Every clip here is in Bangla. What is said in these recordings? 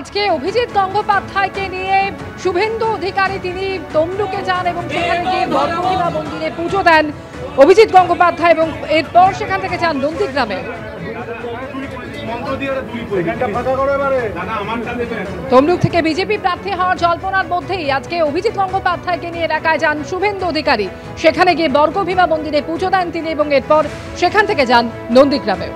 আজকে অভিজিৎ গঙ্গোপাধ্যায়কে নিয়ে শুভেন্দু অধিকারী তিনি তমলুকে যান এবং সেখানে গিয়ে বর্গভীমা মন্দিরে পুজো দেন অভিজিৎ গঙ্গোপাধ্যায় এবং এরপর সেখান থেকে যান নন্দীগ্রামে। তমলুক থেকে বিজেপি প্রার্থী হওয়ার জল্পনার মধ্যেই আজকে অভিজিৎ গঙ্গোপাধ্যায়কে নিয়ে এলাকায় যান শুভেন্দু অধিকারী, সেখানে গিয়ে বর্গভীমা মন্দিরে পুজো দেন তিনি এবং এরপর সেখান থেকে যান নন্দীগ্রামে।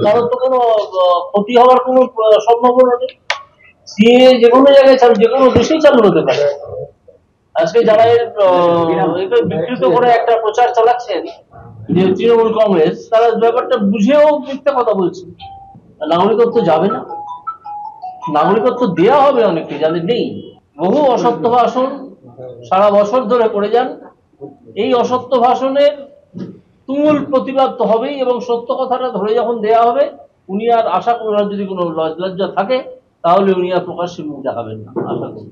কারণ তো কোনো ক্ষতি হওয়ার কোনো সম্ভাবনা নেই। সিএ যে কোনো জায়গায় যে কোনো দেশেই চালু হতে পারে। আজকে যারা বিকৃত করে একটা প্রচার চালাচ্ছেন যে তৃণমূল কংগ্রেস, তারা ব্যাপারটা বুঝেও মিথ্যা কথা বলছে। নাগরিকত্ব যাবে না, নাগরিকত্ব দেওয়া হবে অনেককে যাদের নেই। বহু অসত্য ভাষণ সারা বছর ধরে করে যান। এই অসত্য ভাষণের তুমুল প্রতিবাদ তো হবেই এবং সত্য কথাটা ধরে যখন দেয়া হবে, উনি আর আশা করার যদি কোনো লজ্জা থাকে তাহলে উনি আর প্রকাশ্যে মুখ দেখাবেন না, আশা করি।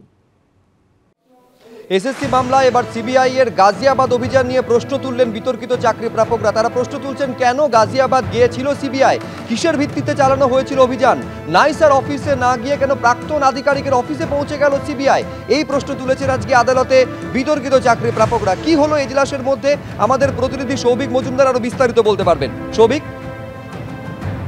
এসএসসি মামলায় এবার সিবিআই এর গাজিয়াবাদ অভিযান নিয়ে প্রশ্ন তুললেন বিতর্কিত চাকরি প্রাপকরা। তারা প্রশ্ন তুলছেন, কেন গাজিয়াবাদ গিয়েছিল সিবিআই, কিসের ভিত্তিতে চালানো হয়েছিল অভিযান, নাইসার অফিসে না গিয়ে কেন প্রাক্তন আধিকারিকের অফিসে পৌঁছে গেল সিবিআই। এই প্রশ্ন তুলেছেন আজকে আদালতে বিতর্কিত চাকরি প্রাপকরা। কি হলো এজলাসের মধ্যে, আমাদের প্রতিনিধি সৌভিক মজুমদার আরো বিস্তারিত বলতে পারবেন। সৌভিক,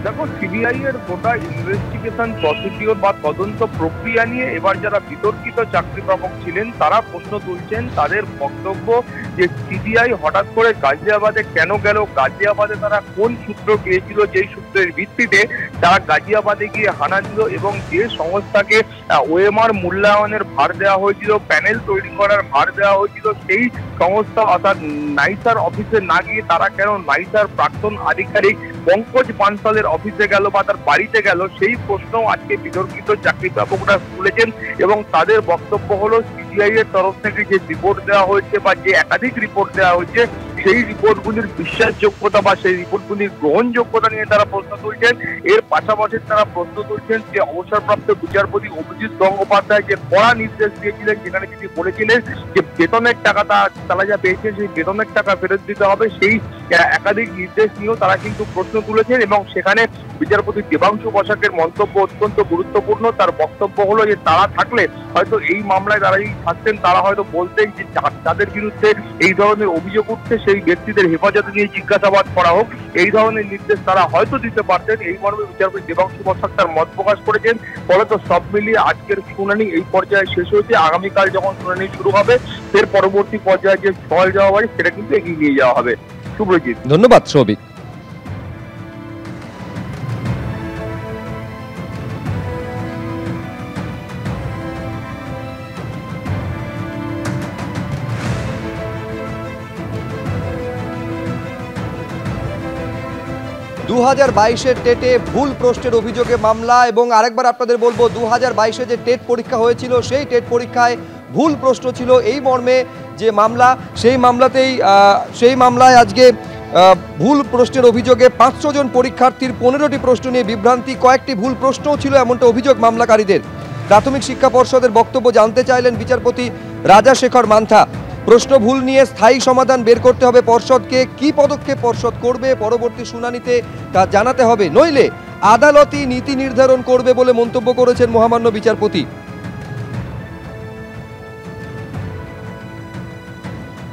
দেখো, সিবিআই এর গোটা ইনভেস্টিগেশন প্রসিডিওর বা তদন্ত প্রক্রিয়া নিয়ে এবার যারা বিতর্কিত চাকরি প্রাপক ছিলেন তারা প্রশ্ন তুলছেন। তাদের বক্তব্য যে সিবিআই হঠাৎ করে গাজিয়াবাদে কেন গেল, গাজিয়াবাদে তারা কোন সূত্র পেয়েছিল, যেই সূত্রের ভিত্তিতে তারা গাজিয়াবাদে গিয়ে হানা দিল এবং যে সংস্থাকে ওএমআর মূল্যায়নের ভার দেওয়া হয়েছিল, প্যানেল তৈরি করার ভার দেওয়া হয়েছিল, সেই সংস্থা অর্থাৎ নাইসার অফিসে না গিয়ে তারা কেন নাইসার প্রাক্তন আধিকারিক পঙ্কজ বানসালের অফিসে গেল বা তার বাড়িতে গেল, সেই প্রশ্ন আজকে বিতর্কিত চাকরি প্রাপকরা তুলেছেন। এবং তাদের বক্তব্য হলো, সিবিআই এর তরফ থেকে যে রিপোর্ট দেওয়া হয়েছে বা যে একাধিক রিপোর্ট দেওয়া হয়েছে, সেই রিপোর্টগুলির বিশ্বাসযোগ্যতা বা সেই রিপোর্টগুলির গ্রহণযোগ্যতা নিয়ে তারা প্রশ্ন তুলছেন। এর পাশাপাশি তারা প্রশ্ন তুলছেন যে অবসরপ্রাপ্ত বিচারপতি অভিজিৎ গঙ্গোপাধ্যায় যে কড়া নির্দেশ দিয়েছিলেন, যেখানে তিনি বলেছিলেন যে বেতনের টাকা তারা যা পেয়েছেন সেই বেতনের টাকা ফেরত দিতে হবে, সেই একাধিক নির্দেশ নিয়েও তারা কিন্তু প্রশ্ন তুলেছেন। এবং সেখানে বিচারপতি দেবাংশু বসাকের মন্তব্য অত্যন্ত গুরুত্বপূর্ণ। তার বক্তব্য হলো যে তারা থাকলে হয়তো এই মামলায় যারা থাকতেন তারা হয়তো বলতেন যে যাদের বিরুদ্ধে এই ধরনের অভিযোগ উঠছে সেই ব্যক্তিদের হেফাজতে নিয়ে জিজ্ঞাসাবাদ করা হোক, এই ধরনের নির্দেশ তারা হয়তো দিতে পারতেন। এই মর্মে বিচারপতি দেবাংশু বসাক তার মত প্রকাশ করেছেন। ফলে তো সব মিলিয়ে আজকের শুনানি এই পর্যায়ে শেষ হয়েছে। আগামীকাল যখন শুনানি শুরু হবে, এর পরবর্তী পর্যায়ে যে ফল যাওয়া হয় সেটা কিন্তু এগিয়ে নিয়ে যাওয়া হবে। সুব্রজিৎ, ধন্যবাদ। সৌভিক, 2022-এর টেটে ভুল প্রশ্নের অভিযোগে মামলা। এবং আরেকবার আপনাদের বলবো, 2022-এ যে টেট পরীক্ষা হয়েছিল সেই টেট পরীক্ষায় ভুল প্রশ্ন ছিল এই মর্মে যে মামলা, সেই মামলায় আজকে ভুল প্রশ্নের অভিযোগে 500 জন পরীক্ষার্থীর 15টি প্রশ্ন নিয়ে বিভ্রান্তি, কয়েকটি ভুল প্রশ্নও ছিল এমনটা অভিযোগ মামলাকারীদের। প্রাথমিক শিক্ষা পর্ষদের বক্তব্য জানতে চাইলেন বিচারপতি রাজাশেখর মান্থা। প্রশ্ন ভুল নিয়ে স্থায়ী সমাধান বের করতে হবে পর্ষদকে, কি পদক্ষেপ পর্ষদ করবে পরবর্তী শুনানিতে তা জানাতে হবে, নইলে আদালতই নীতি নির্ধারণ করবে বলে মন্তব্য করেছেন মহামান্য বিচারপতি।